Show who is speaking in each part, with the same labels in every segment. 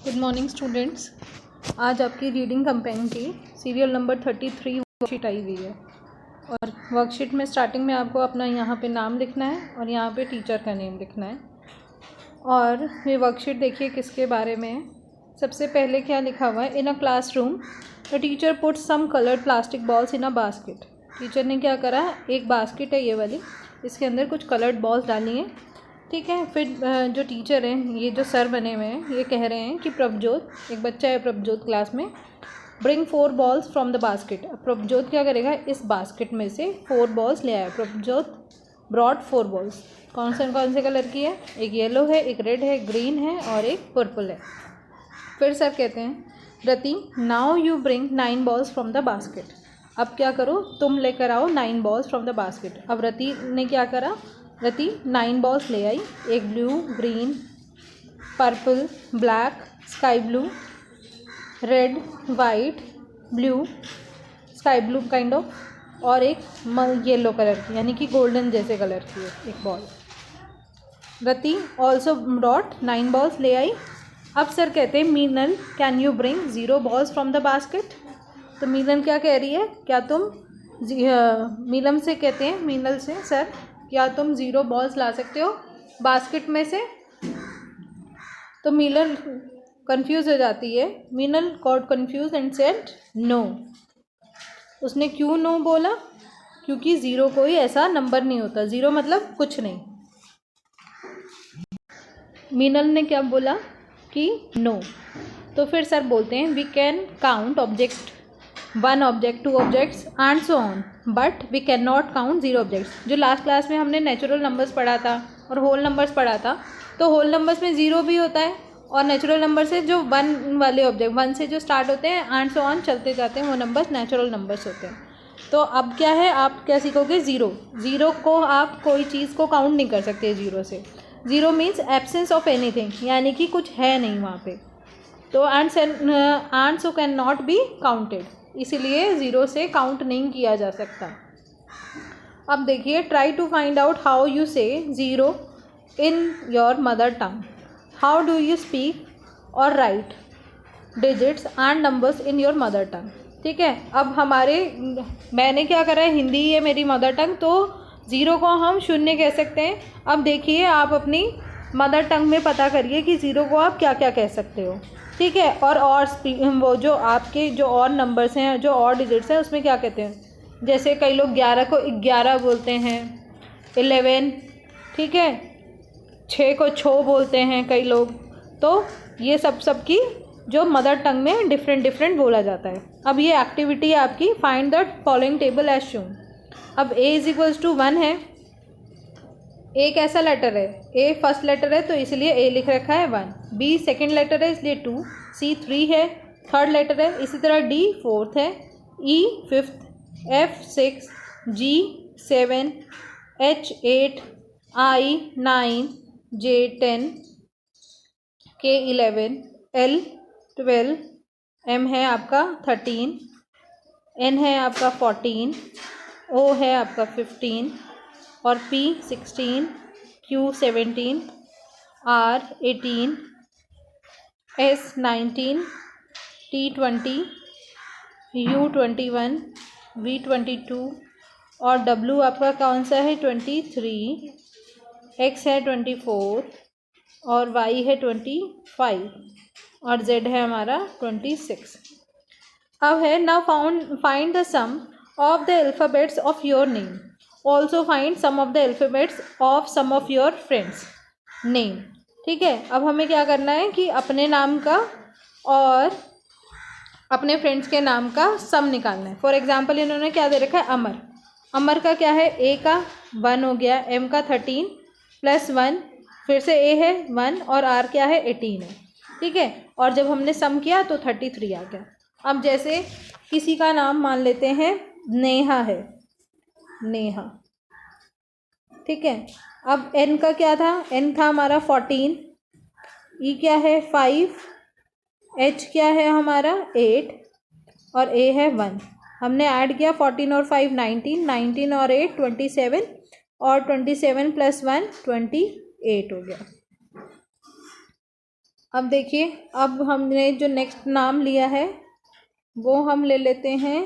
Speaker 1: Good morning students. आज आपकी reading campaign की सीरियल नंबर 33 वर्कशीट आई हुई है और वर्कशीट में स्टार्टिंग में आपको अपना यहाँ पे नाम लिखना है और यहाँ पे टीचर का नेम लिखना है। और ये वर्कशीट देखिए किसके बारे में है। सबसे पहले क्या लिखा हुआ है, in a classroom the teacher put some coloured plastic balls in a basket. Teacher ने क्या करा, एक बास्केट है ये वाली, इसके अंदर कुछ कलर्ड बॉल्स डाली हैं। ठीक है, फिर जो टीचर हैं, ये जो सर बने हुए हैं, ये कह रहे हैं कि प्रभजोत, एक बच्चा है प्रभजोत क्लास में, bring 4 balls from the basket. अब प्रभजोत क्या करेगा, इस बास्केट में से 4 बॉल्स ले आया। Prabhjot brought 4 balls. कौन से कलर की है, एक येलो है, एक रेड है, ग्रीन है और एक पर्पल है। फिर सर कहते हैं, Rati now you bring 9 balls from the basket. अब क्या करो, तुम लेकर आओ 9 बॉल्स फ्रॉम द बास्केट। अब रति ने क्या करा, रति 9 बॉल्स ले आई, एक blue, green, purple, black, sky blue, red, white, blue, sky blue kind of, और एक येलो कलर की यानी कि गोल्डन जैसे कलर की है एक बॉल। रति ऑल्सो ब्रॉट 9 बॉल्स ले आई। अब सर कहते हैं, Meenal can you bring 0 balls from the basket. तो मीनल क्या कह रही है, क्या तुम मीनल से कहते हैं, मीनल से, सर क्या तुम 0 बॉल्स ला सकते हो बास्केट में से। तो मीनल कंफ्यूज हो जाती है। Meenal got confuse and said no. उसने क्यों नो बोला, क्योंकि 0 कोई ऐसा नंबर नहीं होता, 0 मतलब कुछ नहीं। मीनल ने क्या बोला कि नो। तो फिर सर बोलते हैं, we can count object 1 object 2 objects and so on but we can not count 0 objects. जो लास्ट क्लास में हमने नेचुरल नंबर्स पढ़ा था और होल नंबर्स पढ़ा था, तो होल नंबर्स में 0 भी होता है और नेचुरल नंबर से जो 1 वाले ऑब्जेक्ट 1 से जो स्टार्ट होते हैं एंड सो ऑन चलते जाते हैं, वो नंबर्स नेचुरल नंबर्स होते हैं। तो अब क्या है, आप क्या सीखोगे, 0 को आप कोई चीज़ को काउंट नहीं कर सकते 0 से। 0 मीन्स एब्सेंस ऑफ एनीथिंग, यानी कि कुछ है नहीं वहाँ पे। तो and so can not be counted, इसीलिए 0 से काउंट नहीं किया जा सकता। अब देखिए, try to find out how you say 0 in your mother tongue. How do you speak or write digits and numbers in your mother tongue. ठीक है, अब मैंने क्या करा है, हिंदी है मेरी मदर टंग, तो 0 को हम शून्य कह सकते हैं। अब देखिए, आप अपनी मदर टंग में पता करिए कि 0 को आप क्या क्या कह सकते हो। ठीक है, और वो जो आपके जो और नंबर्स हैं, जो और डिजिट्स हैं, उसमें क्या कहते हैं, जैसे कई लोग 11 को 11 बोलते हैं, 11, ठीक है, 6 को 6 बोलते हैं कई लोग। तो ये सब की जो मदर टंग में डिफरेंट बोला जाता है। अब ये एक्टिविटी है आपकी, find the following table as shown. अब a = 1 है, ए कैसा लेटर है, ए फर्स्ट लेटर है तो इसलिए ए लिख रखा है 1, बी सेकेंड लेटर है इसलिए 2, सी 3 है, थर्ड लेटर है, इसी तरह डी 4th है, ई 5th, एफ 6, जी 7, एच 8, आई 9, जे 10, के 11, एल 12, एम है आपका 13, एन है आपका 14, ओ है आपका 15 और P 16, Q 17, R 18, S 19, T 20, U 21, V 22 और W आपका कौन सा है 23, X है 24 और Y है 25 और Z है हमारा 26। अब है, now find the sum of the alphabets of your name. Also find sum of the alphabets of some of your friends name. ठीक है, अब हमें क्या करना है कि अपने नाम का और अपने फ्रेंड्स के नाम का सम निकालना है। फॉर एग्जाम्पल, इन्होंने क्या दे रखा है, अमर। अमर का क्या है, ए का 1 हो गया, एम का 13 + 1, फिर से ए है 1 और आर क्या है 18 है। ठीक है, और जब हमने सम किया तो 33 आ गया। अब जैसे किसी का नाम मान लेते हैं नेहा है, नेहा, ठीक है। अब एन का क्या था, एन था हमारा 14, ई क्या है 5, एच क्या है हमारा 8 और ए है 1। हमने ऐड किया 14 और 5 19, 19 और 8 27 और 27 + 1 28 हो गया। अब देखिए, अब हमने जो नेक्स्ट नाम लिया है वो हम ले लेते हैं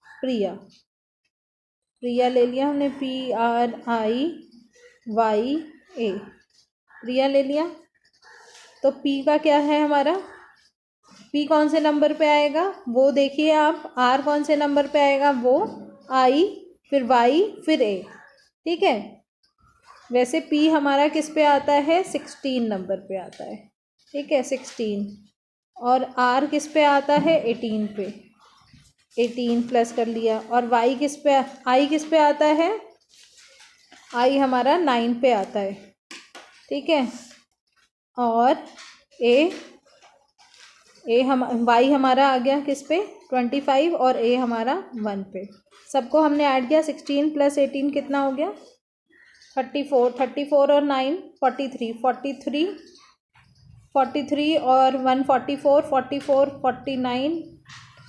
Speaker 1: प्रिया। प्रिया ले लिया हमने, PRIYA, प्रिया ले लिया। तो P का क्या है हमारा, P कौन से नंबर पे आएगा वो देखिए आप, R कौन से नंबर पे आएगा वो, I, फिर Y, फिर A। ठीक है, वैसे P हमारा किस पे आता है, 16 नंबर पे आता है। ठीक है, 16। और R किस पे आता है, 18 पे, 18 प्लस कर लिया। और Y किस पे, I किस पे आता है, I हमारा 9 पे आता है। ठीक है, और Y हमारा आ गया किस पे, 25, और A हमारा 1 पे। सबको हमने ऐड किया, 16 + 18 कितना हो गया, 34, 34 और 9 43, 43 और 1 44, 44 49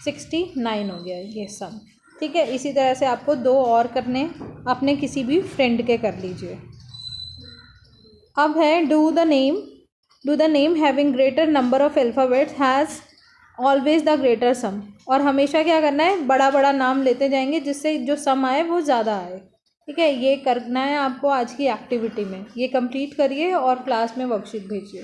Speaker 1: 69 हो गया ये सब। ठीक है, इसी तरह से आपको 2 और करने, अपने किसी भी फ्रेंड के कर लीजिए। अब है do the name having greater number of alphabets has always the greater sum. और हमेशा क्या करना है, बड़ा बड़ा नाम लेते जाएंगे जिससे जो सम आए वो ज़्यादा आए। ठीक है, ये करना है आपको आज की एक्टिविटी में। ये कंप्लीट करिए और क्लास में वर्कशीट भेजिए।